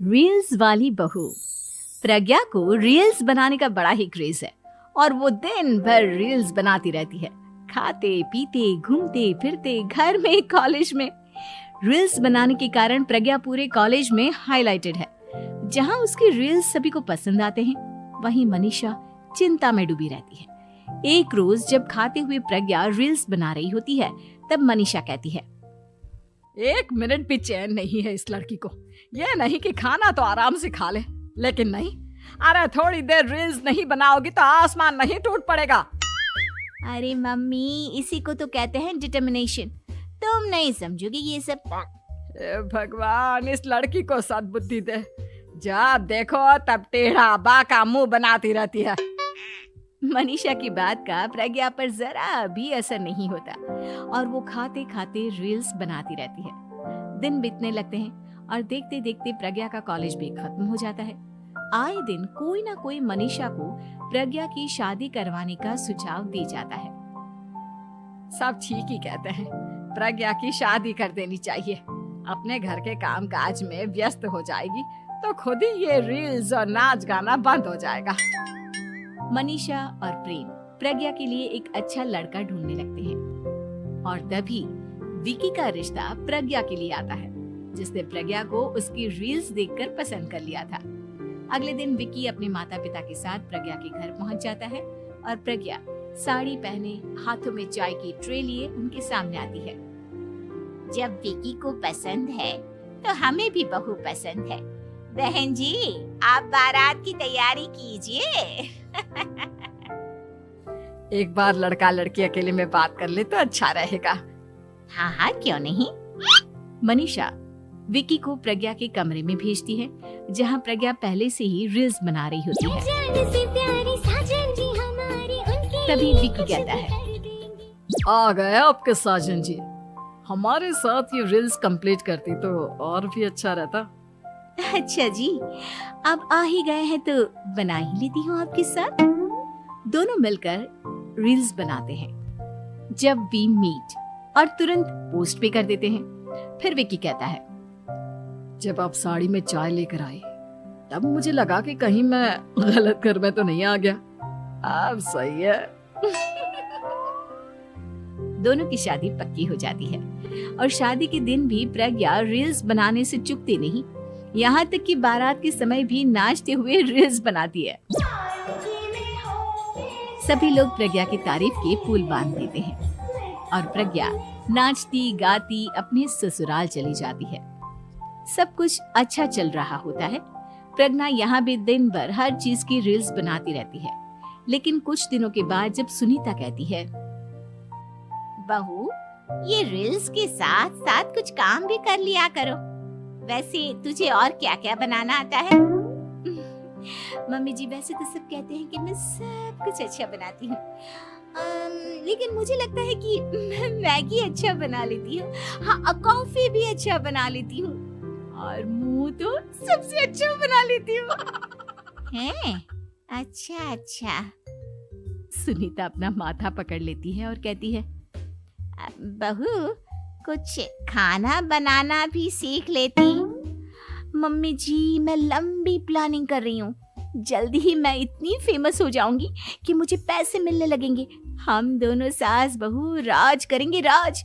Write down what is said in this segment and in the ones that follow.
Reels वाली बहू। प्रज्ञा को रील्स बनाने का बड़ा ही क्रेज है और वो दिन भर रील्स बनाती रहती है। खाते पीते घूमते फिरते घर में कॉलेज में रील्स बनाने के कारण प्रज्ञा पूरे कॉलेज में हाईलाइटेड है। जहां उसकी रील्स सभी को पसंद आते हैं, वहीं मनीषा चिंता में डूबी रहती है। एक रोज जब खाते हुए प्रज्ञा रील्स बना रही होती है, तब मनीषा कहती है, 1 मिनट भी चैन नहीं है इस लड़की को। ये नहीं कि खाना तो आराम से खा ले, लेकिन नहीं, अरे थोड़ी देर रील्स नहीं बनाओगी तो आसमान नहीं टूट पड़ेगा। अरे मम्मी, इसी को तो कहते हैं डिटर्मिनेशन। तुम नहीं समझोगी ये सब। भगवान, इस लड़की को सद्बुद्धि दे। जब देखो तब टेढ़ा बाका मुंह बनाती रहती है। मनीषा की बात का प्रज्ञा पर जरा भी असर नहीं होता और वो खाते खाते रील्स बनाती रहती है। दिन बीतने लगते हैं और देखते देखते प्रज्ञा का कॉलेज भी खत्म हो जाता है। आए दिन कोई ना कोई मनीषा को प्रज्ञा की शादी करवाने का सुझाव दी जाता है। सब ठीक ही कहते हैं, प्रज्ञा की शादी कर देनी चाहिए। अपने घर के काम काज में व्यस्त हो जाएगी तो खुद ही ये रील्स और नाच गाना बंद हो जाएगा। मनीषा और प्रेम प्रज्ञा के लिए एक अच्छा लड़का ढूंढने लगते हैं और तभी विकी का रिश्ता प्रज्ञा के लिए आता है, जिसने प्रज्ञा को उसकी रील्स देखकर पसंद कर लिया था। अगले दिन विकी अपने माता पिता के साथ प्रज्ञा के घर पहुंच जाता है और प्रज्ञा साड़ी पहने हाथों में चाय की ट्रे लिए उनके सामने आती है। जब विकी को पसंद है तो हमें भी बहू पसंद है। बहन जी, आप बारात की तैयारी कीजिए। एक बार लड़का लड़की अकेले में बात कर ले तो अच्छा रहेगा। हाँ हाँ, क्यों नहीं। मनीषा विकी को प्रज्ञा के कमरे में भेजती है, जहां प्रज्ञा पहले से ही रील्स बना रही होती है। तभी विकी कहता है, आ गए आपके साजन जी। हमारे साथ ये रील्स कंप्लीट करती तो और भी अच्छा रहता। अच्छा जी, अब आ ही गए हैं तो बना ही लेती हूँ आपके साथ। दोनों मिलकर रील्स बनाते हैं। जब वी मीट और तुरंत पोस्ट भी कर देते हैं। फिर विकी कहता है, जब आप साड़ी में चाय लेकर आए तब मुझे लगा कि कहीं मैं गलत घर में तो नहीं आ गया। अब सही है। दोनों की शादी पक्की हो जाती है और शादी के दिन भी प्रज्ञा रील्स बनाने से चूकती नहीं। यहाँ तक कि बारात के समय भी नाचते हुए रील्स बनाती है। सभी लोग प्रज्ञा की तारीफ के पुल बांध देते हैं और प्रज्ञा नाचती गाती अपने ससुराल चली जाती है। सब कुछ अच्छा चल रहा होता है। प्रज्ञा यहाँ भी दिन भर हर चीज की रील्स बनाती रहती है। लेकिन कुछ दिनों के बाद जब सुनीता कहती है, बहू, ये रील्स के साथ साथ कुछ काम भी कर लिया करो। वैसे तुझे और क्या क्या बनाना आता है? मम्मी जी, वैसे तो सब कहते हैं कि मैं सब कुछ अच्छा बनाती हूँ, लेकिन मुझे लगता है कि मैं मैगी अच्छा बना लेती हूँ। हाँ, कॉफी भी अच्छा बना लेती हूँ और मुंह तो सबसे अच्छा बना लेती हूँ। हैं? अच्छा अच्छा। सुनीता अपना माथा पकड़ लेती है और कहती है, बहू, कुछ खाना बनाना भी सीख लेती। मम्मी जी, मैं लंबी प्लानिंग कर रही हूँ। जल्दी ही मैं इतनी फेमस हो जाऊंगी कि मुझे पैसे मिलने लगेंगे। हम दोनों सास बहू राज करेंगे, राज।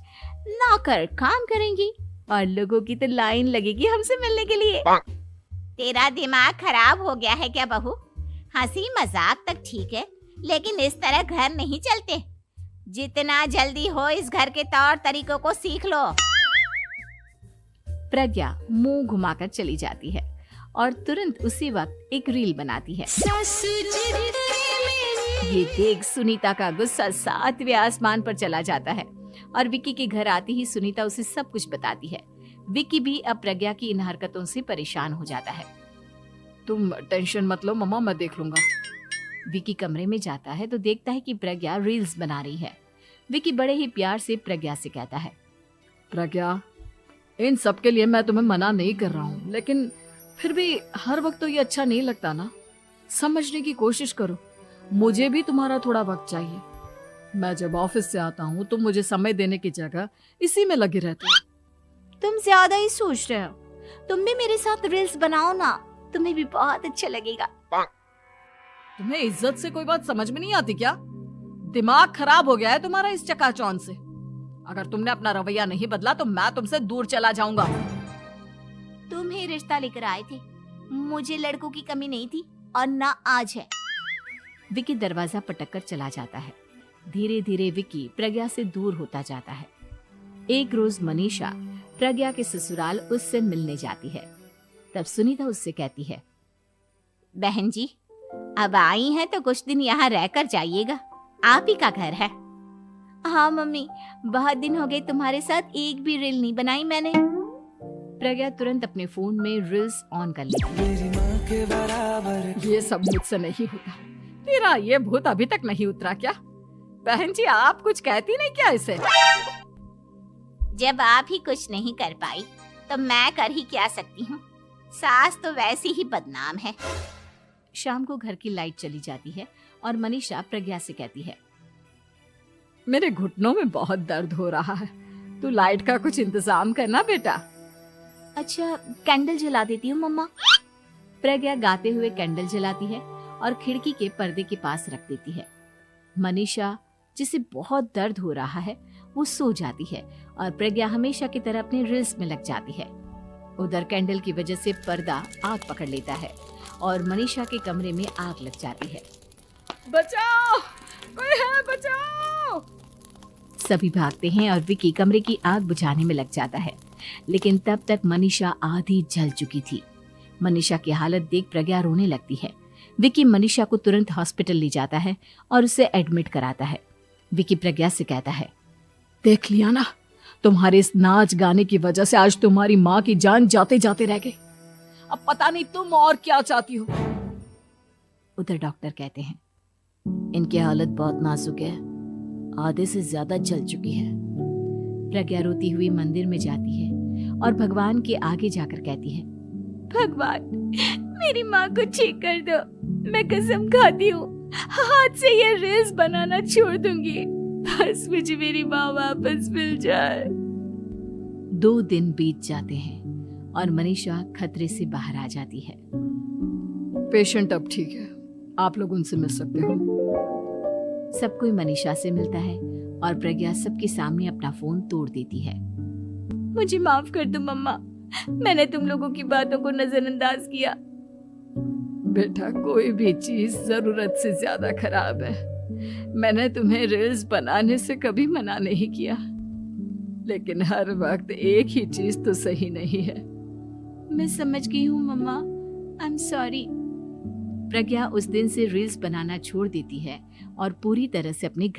नौकर काम करेंगे और लोगों की तो लाइन लगेगी हमसे मिलने के लिए। तेरा दिमाग खराब हो गया है क्या बहू? हंसी मजाक तक ठीक है, लेकिन इस तरह घर नहीं चलते। जितना जल्दी हो इस घर के तौर तरीकों को सीख लो। प्रज्ञा मुंह घुमाकर चली जाती है और तुरंत उसी वक्त एक रील बनाती है। ये देख सुनीता का गुस्सा 7वें आसमान पर चला जाता है और विकी के घर आती ही सुनीता उसे सब कुछ बताती है। विकी भी अब प्रज्ञा की इन हरकतों से परेशान हो जाता है। तुम टेंशन मत लो मम्मा, मैं देख लूंगा। विकी कमरे में जाता है तो देखता है कि प्रज्ञा रील्स बना रही है। विकी बड़े ही प्यार से प्रज्ञा से कहता है, प्रज्ञा, इन सब के लिए मैं तुम्हें मना नहीं कर रहा हूँ, लेकिन फिर भी हर वक्त तो ये अच्छा नहीं लगता ना। समझने की कोशिश करो, मुझे भी तुम्हारा थोड़ा वक्त चाहिए। मैं जब ऑफिस से आता हूँ तो मुझे समय देने की जगह इसी में लगी रहती है। तुम ज्यादा ही सोच रहे हो। तुम भी मेरे साथ रील्स बनाओ ना, तुम्हें भी बहुत अच्छा लगेगा। तुम्हें इज्जत से कोई बात समझ में नहीं आती क्या? दिमाग खराब हो गया है तुम्हारा इस चकाचौंध से। अगर तुमने अपना रवैया नहीं बदला तो मैं तुमसे दूर चला जाऊंगा। तुम ही रिश्ता लेकर आए थे, मुझे लड़कों की कमी नहीं थी और ना आज है। विकी दरवाजा पटककर चला जाता है। धीरे धीरे विकी प्रज्ञा से दूर होता जाता है। एक रोज मनीषा प्रज्ञा के ससुराल उससे मिलने जाती है। तब सुनीता उससे कहती है, बहन जी, अब आई हैं तो कुछ दिन यहाँ रहकर जाइएगा, आप ही का घर है। हाँ मम्मी, बहुत दिन हो गए तुम्हारे साथ एक भी रील नहीं बनाई मैंने। प्रज्ञा तुरंत अपने फोन में रील्स ऑन कर लेती है। ये सब मुझसे नहीं होता। तेरा ये भूत अभी तक नहीं उतरा क्या? बहन जी, आप कुछ कहती नहीं क्या इसे? जब आप ही कुछ नहीं कर पाई तो मैं कर ही क्या सकती हूँ। सास तो वैसी ही बदनाम है। शाम को घर की लाइट चली जाती है और मनीषा प्रज्ञा से कहती है, मेरे घुटनों में बहुत दर्द हो रहा है, तू लाइट का कुछ इंतजाम करना बेटा। अच्छा, कैंडल जला देती हूँ मम्मा। प्रज्ञा गाते हुए कैंडल जलाती है और खिड़की के पर्दे के पास रख देती है। मनीषा, जिसे बहुत दर्द हो रहा है, वो सो जाती है और प्रज्ञा हमेशा की तरह अपने रील्स में लग जाती है। उधर कैंडल की वजह से पर्दा आग पकड़ लेता है और मनीषा के कमरे में आग लग जाती है। बचाओ, कोई है, बचाओ। सभी भागते हैं और विकी कमरे की आग बुझाने में लग जाता है, लेकिन तब तक मनीषा आधी जल चुकी थी। मनीषा की हालत देख प्रज्ञा रोने लगती है। विकी मनीषा को तुरंत हॉस्पिटल ले जाता है और उसे एडमिट कराता है। विकी प्रज्ञा से कहता है, देख लिया ना, तुम्हारे इस नाच गाने की वजह से आज तुम्हारी माँ की जान जाते जाते रह गई। अब पता नहीं तुम और क्या चाहती हो। उधर डॉक्टर कहते हैं, इनकी हालत बहुत नाजुक है, आधे से ज्यादा जल चुकी है। प्रज्ञा रोती हुई मंदिर में जाती है और भगवान के आगे जाकर कहती है, भगवान, मेरी माँ को ठीक कर दो। मैं कसम खाती हूँ, हाथ से ये रील्स बनाना छोड़ दूंगी। बस मुझे मेरी माँ वापस मिल जाए। 2 दिन बीत जाते हैं और मनीषा खतरे से बाहर आ जाती है। पेशेंट अब ठीक है, आप लोग उनसे मिल सकते हो। सब कोई मनीषा से मिलता है और प्रज्ञा सबके सामने अपना फोन तोड़ देती है। मुझे माफ कर दो मम्मा, मैंने तुम लोगों की बातों को नजरअंदाज किया। बेटा, कोई भी चीज जरूरत से ज्यादा खराब है। मैंने तुम्हें रील्स बनाने से कभी मना नहीं किया, लेकिन हर वक्त एक ही चीज तो सही नहीं है। मैं समझ गई हूँ मम्मा, आई एम सॉरी। प्रज्ञा उस दिन से रील्स बनाना छोड़ देती है और पूरी तरह से अपने घर